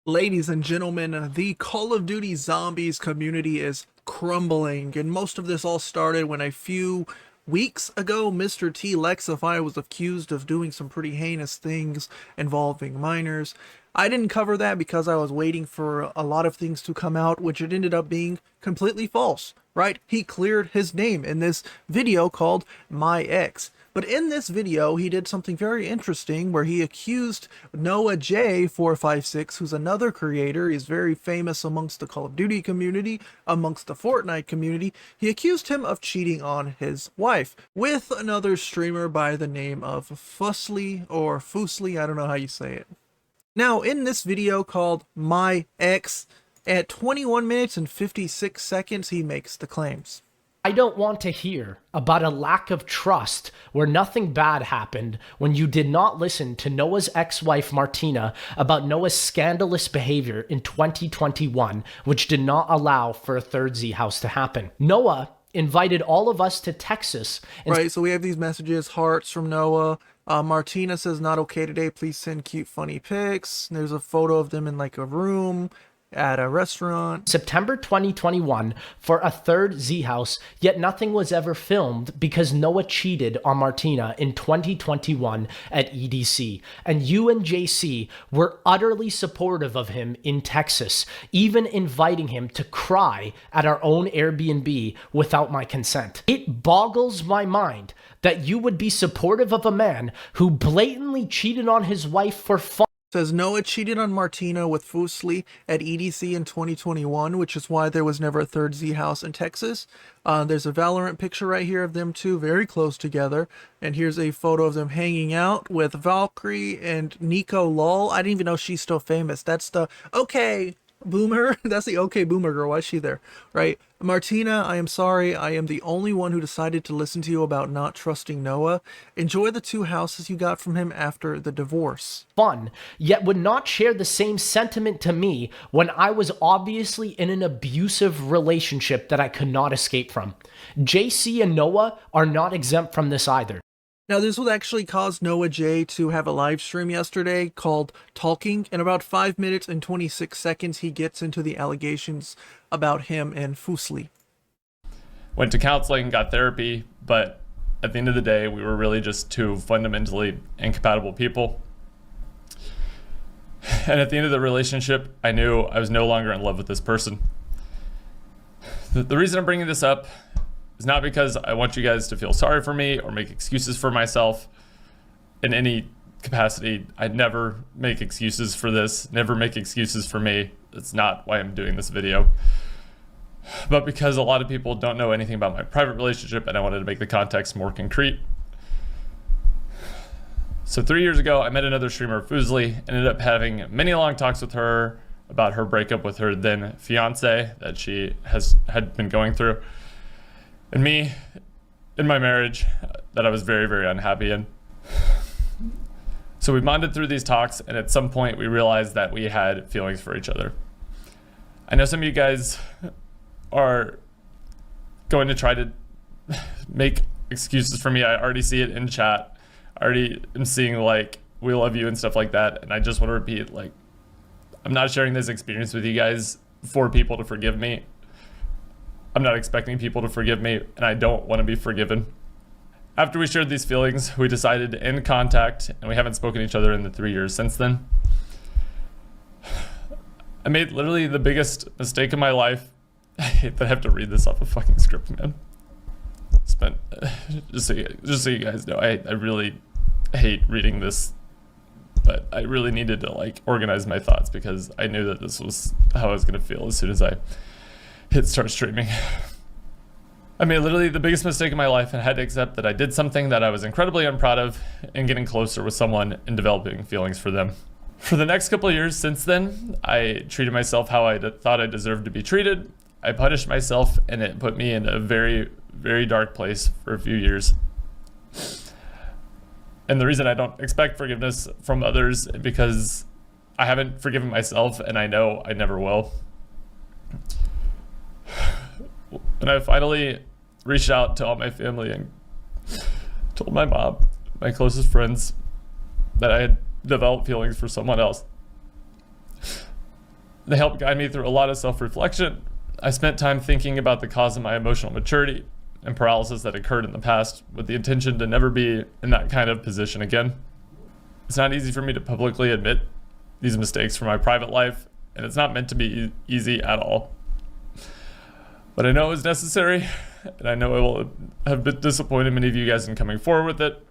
Ladies and gentlemen, the Call of Duty Zombies community is crumbling, and most of this all started when a few weeks ago, MrTLexify was accused of doing some pretty heinous things involving minors. I didn't cover that because I was waiting for a lot of things to come out, which it ended up being completely false, right? He cleared his name in this video called My Ex. But in this video, he did something very interesting where he accused NoahJ456, who's another creator. He's very famous amongst the Call of Duty community, amongst the Fortnite community. He accused him of cheating on his wife with another streamer by the name of Fuslie or Fuslie. I don't know how you say it. Now, in this video called My Ex, at 21 minutes and 56 seconds, he makes the claims. I don't want to hear about a lack of trust where nothing bad happened when you did not listen to Noah's ex-wife Martina about Noah's scandalous behavior in 2021, which did not allow for a third Z house to happen. Noah invited all of us to Texas. Right, so we have these messages, hearts from Noah. Martina says, not okay today, please send cute funny pics. There's a photo of them in like a room at a restaurant. September 2021 for a third Z house, yet nothing was ever filmed because Noah cheated on Martina in 2021 at EDC. And you and JC were utterly supportive of him in Texas, even inviting him to cry at our own Airbnb without my consent. It boggles my mind that you would be supportive of a man who blatantly cheated on his wife for fun. Says Noah cheated on Martina with Fuslie at EDC in 2021, which is why there was never a third Z house in Texas. There's a Valorant picture right here of them two very close together. And here's a photo of them hanging out with Valkyrie and Nico Lol. I didn't even know she's still famous. That's the okay boomer. That's the okay boomer girl. Why is she there? Right? Martina, I am sorry. I am the only one who decided to listen to you about not trusting Noah. Enjoy the two houses you got from him after the divorce. Fun, yet would not share the same sentiment to me when I was obviously in an abusive relationship that I could not escape from. JC and Noah are not exempt from this either. Now, this would actually cause NoahJ to have a live stream yesterday called Talking. In about 5 minutes and 26 seconds, he gets into the allegations about him and Fuslie. Went to counseling, got therapy, but at the end of the day, we were really just two fundamentally incompatible people. And at the end of the relationship, I knew I was no longer in love with this person. The reason I'm bringing this up is not because I want you guys to feel sorry for me or make excuses for myself in any capacity. I'd never make excuses for this, never make excuses for me. That's not why I'm doing this video. But because a lot of people don't know anything about my private relationship and I wanted to make the context more concrete. So 3 years ago, I met another streamer, Fuslie, ended up having many long talks with her about her breakup with her then fiance that she had been going through. And me in my marriage that I was very, very unhappy in. So we bonded through these talks, and at some point we realized that we had feelings for each other. I know some of you guys are going to try to make excuses for me. I already see it in chat. I already am seeing like, we love you and stuff like that. And I just want to repeat, like, I'm not sharing this experience with you guys for people to forgive me. I'm not expecting people to forgive me, and I don't want to be forgiven. After we shared these feelings, we decided to end contact, and we haven't spoken to each other in the 3 years since then. I made literally the biggest mistake in my life. I hate that I have to read this off a fucking script, man. Just so you guys know, I really hate reading this, but I really needed to like organize my thoughts because I knew that this was how I was going to feel as soon as I hit start streaming. I made literally the biggest mistake in my life and had to accept that I did something that I was incredibly unproud of in getting closer with someone and developing feelings for them. For the next couple of years since then, I treated myself how I thought I deserved to be treated. I punished myself, and it put me in a very, very dark place for a few years. And the reason I don't expect forgiveness from others is because I haven't forgiven myself, and I know I never will. When I finally reached out to all my family and told my mom, my closest friends, that I had developed feelings for someone else, They helped guide me through a lot of self-reflection. I spent time thinking about the cause of my emotional maturity and paralysis that occurred in the past, with the intention to never be in that kind of position again. It's not easy for me to publicly admit these mistakes from my private life, and it's not meant to be easy at all. But I know it was necessary, and I know I will have disappointed many of you guys in coming forward with it.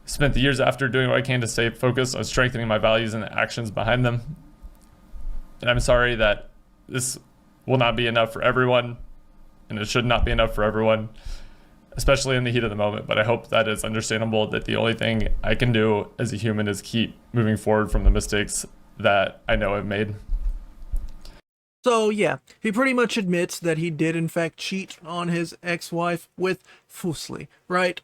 I spent the years after doing what I can to stay focused on strengthening my values and the actions behind them. And I'm sorry that this will not be enough for everyone, and it should not be enough for everyone, especially in the heat of the moment. But I hope that it's understandable that the only thing I can do as a human is keep moving forward from the mistakes that I know I've made. So yeah, he pretty much admits that he did in fact cheat on his ex-wife with Fuslie, right?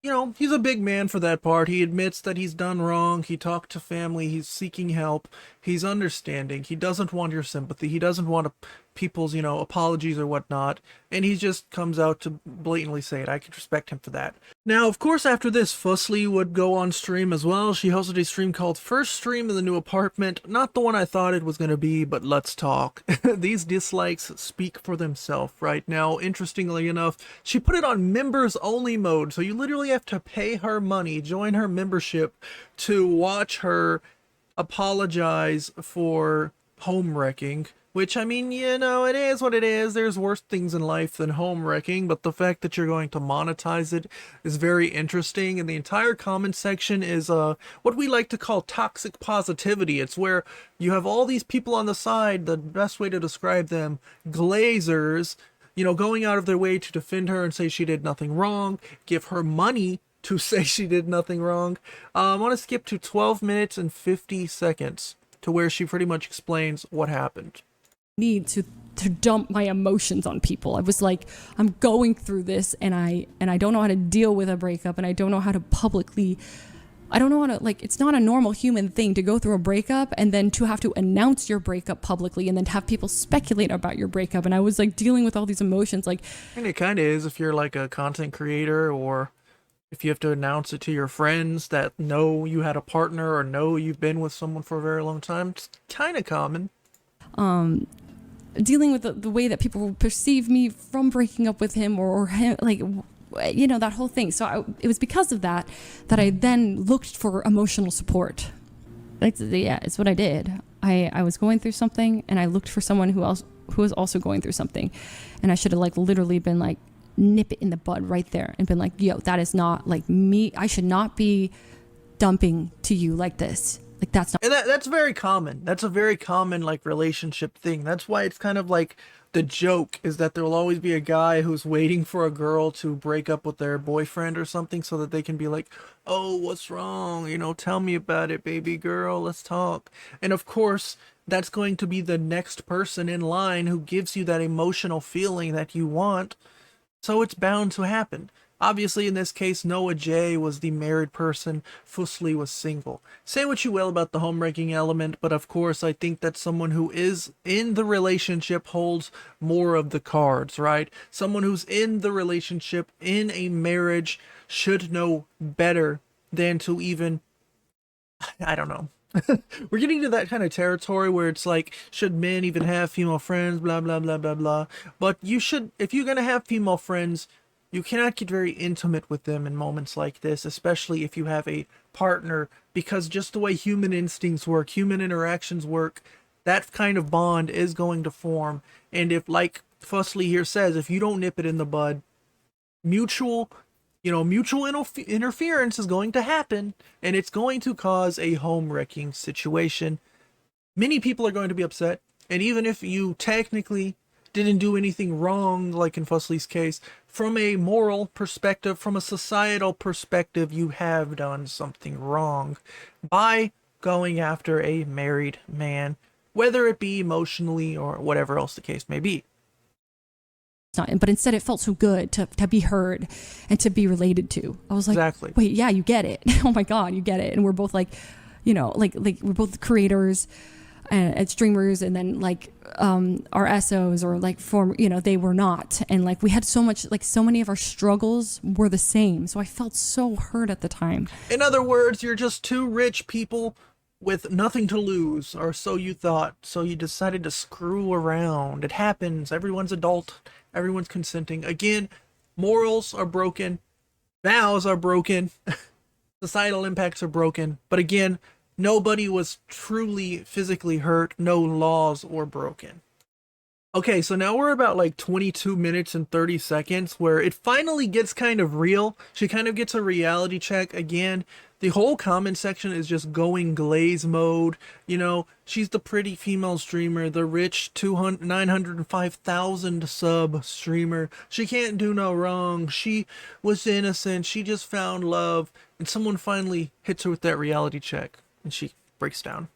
You know, he's a big man for that part. He admits that he's done wrong. He talked to family. He's seeking help. He's understanding. He doesn't want your sympathy. He doesn't want people's, apologies or whatnot. And he just comes out to blatantly say it. I can respect him for that. Now, of course, after this, Fuslie would go on stream as well. She hosted a stream called First Stream in the New Apartment. Not the one I thought it was going to be, but let's talk. These dislikes speak for themselves right now. Interestingly enough, she put it on members only mode. So you literally have to pay her money, join her membership to watch her apologize for home wrecking. Which, I mean, it is what it is. There's worse things in life than home wrecking, but the fact that you're going to monetize it is very interesting. And the entire comment section is what we like to call toxic positivity. It's where you have all these people on the side, the best way to describe them, glazers, going out of their way to defend her and say she did nothing wrong, give her money to say she did nothing wrong. I want to skip to 12 minutes and 50 seconds to where she pretty much explains what happened. Need to dump my emotions on people. I was like, I'm going through this and I don't know how to deal with a breakup, and I don't know how to it's not a normal human thing to go through a breakup and then to have to announce your breakup publicly and then have people speculate about your breakup. And I was like dealing with all these emotions. And it kind of is if you're like a content creator, or if you have to announce it to your friends that know you had a partner or know you've been with someone for a very long time. It's kind of common. Dealing with the way that people perceive me from breaking up with him or him, that whole thing. So it was because of that I then looked for emotional support. It's what I did. I was going through something and I looked for someone who was also going through something, and I should have literally been nip it in the bud right there and been yo, that is not me. I should not be dumping to you like this. That's not. And that's very common. That's a very common relationship thing. That's why it's kind of the joke is that there will always be a guy who's waiting for a girl to break up with their boyfriend or something so that they can be oh, what's wrong? Tell me about it, baby girl. Let's talk. And of course, that's going to be the next person in line who gives you that emotional feeling that you want. So it's bound to happen. Obviously, in this case, Noah J was the married person, Fuslie was single. Say what you will about the homewrecking element, but of course, I think that someone who is in the relationship holds more of the cards, right? Someone who's in the relationship, in a marriage, should know better than to even, I don't know. We're getting to that kind of territory where it's should men even have female friends, blah, blah, blah, blah, blah. But you should, if you're going to have female friends, you cannot get very intimate with them in moments like this, especially if you have a partner, because just the way human instincts work, human interactions work, that kind of bond is going to form. And if, like Fuslie here says, if you don't nip it in the bud, mutual interference is going to happen, and it's going to cause a home wrecking situation. Many people are going to be upset, and even if you technically didn't do anything wrong, like in Fuslie's case, from a moral perspective, from a societal perspective, you have done something wrong by going after a married man, whether it be emotionally or whatever else the case may be. But instead it felt so good to be heard and to be related to. I was Exactly. Wait, yeah, you get it. Oh my God, you get it. And we're both we're both creators and streamers, and then our SOs or they were not. And we had so many of our struggles were the same. So I felt so hurt at the time. In other words, you're just two rich people with nothing to lose, or so you thought, so you decided to screw around. It happens. Everyone's adult. Everyone's consenting. Again, morals are broken. Vows are broken. Societal impacts are broken. But again, nobody was truly physically hurt. No laws were broken. Okay, so now we're about like 22 minutes and 30 seconds where it finally gets kind of real. She kind of gets a reality check again. The whole comment section is just going glaze mode. You know, she's the pretty female streamer, the rich 905,000 sub streamer. She can't do no wrong. She was innocent. She just found love. And someone finally hits her with that reality check and she breaks down.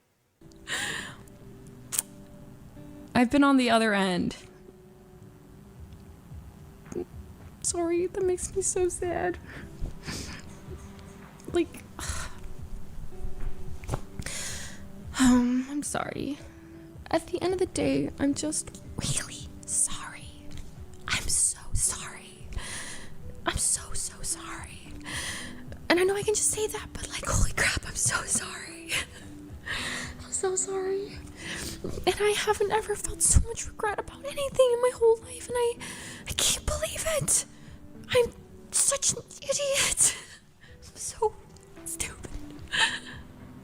I've been on the other end. Sorry, that makes me so sad. Like, I'm sorry. At the end of the day, I'm just really sorry. I'm so sorry. I'm so sorry. And I know I can just say that, but like, holy crap, I'm so sorry. I'm so sorry. And I haven't ever felt so much regret about anything in my whole life, and I can't believe it. I'm such an idiot. I'm so stupid.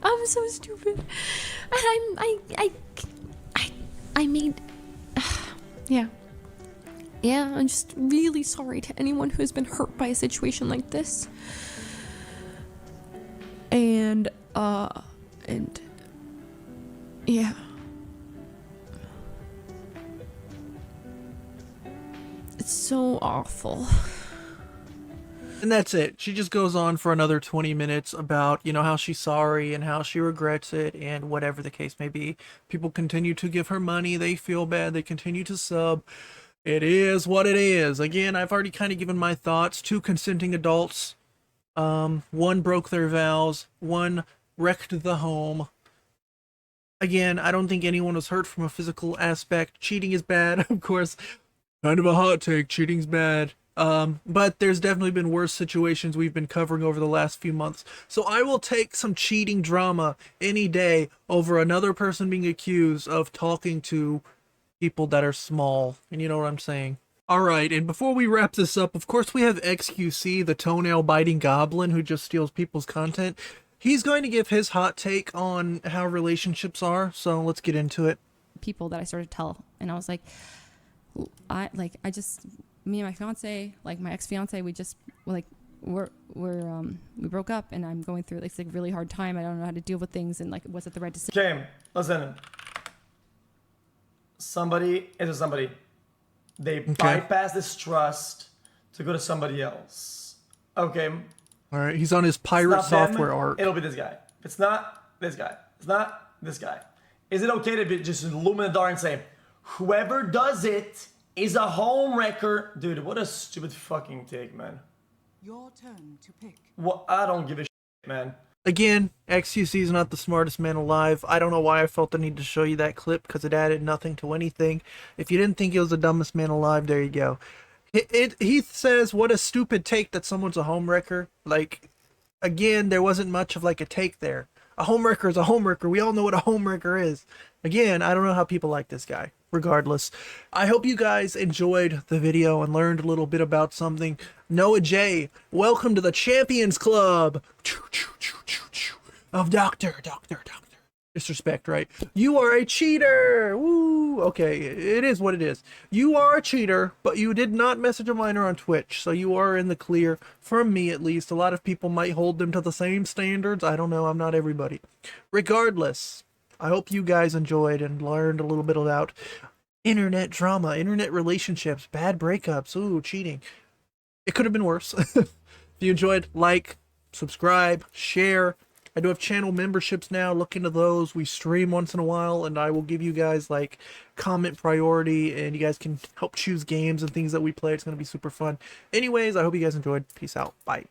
I'm so stupid. And I made, yeah, I'm just really sorry to anyone who has been hurt by a situation like this. And yeah. It's so awful. And that's it. She just goes on for another 20 minutes about, you know, how she's sorry and how she regrets it and whatever the case may be. People continue to give her money. They feel bad. They continue to sub. It is what it is. Again, I've already kind of given my thoughts. 2 consenting adults. One broke their vows. One wrecked the home. Again, I don't think anyone was hurt from a physical aspect. Cheating is bad, of course. Kind of a hot take. Cheating's bad. But there's definitely been worse situations we've been covering over the last few months. So I will take some cheating drama any day over another person being accused of talking to people that are small. And you know what I'm saying? Alright, and before we wrap this up, of course we have XQC, the toenail-biting goblin who just steals people's content. He's going to give his hot take on how relationships are, so let's get into it. People that I started to tell, and I was like, me and my fiance, like my ex-fiance, we broke up, and I'm going through like a really hard time. I don't know how to deal with things, and like, was it the right decision? Okay, listen. Somebody is somebody. They bypass this trust to go to somebody else. Okay. All right, he's on his pirate software arc. It'll be this guy. If it's not this guy, it's not this guy. Is it okay to be just illuminate the dark and say, whoever does it is a home wrecker? Dude, what a stupid fucking take, man. Your turn to pick. Well, I don't give a shit, man. Again, XQC is not the smartest man alive. I don't know why I felt the need to show you that clip, because it added nothing to anything. If you didn't think he was the dumbest man alive, there you go. He says, what a stupid take that someone's a homewrecker. Like, again, there wasn't much of like a take there. A homewrecker is a homewrecker. We all know what a homewrecker is. Again, I don't know how people like this guy. Regardless, I hope you guys enjoyed the video and learned a little bit about something. Noah J, welcome to the Champions Club of Doctor. Disrespect, right? You are a cheater. Woo. Okay, it is what it is. You are a cheater, but you did not message a minor on Twitch, so you are in the clear, from me at least. A lot of people might hold them to the same standards. I don't know. I'm not everybody. Regardless, I hope you guys enjoyed and learned a little bit about internet drama, internet relationships, bad breakups, ooh, cheating. It could have been worse. If you enjoyed, like, subscribe, share. I do have channel memberships now. Look into those. We stream once in a while, and I will give you guys, like, comment priority, and you guys can help choose games and things that we play. It's going to be super fun. Anyways, I hope you guys enjoyed. Peace out. Bye.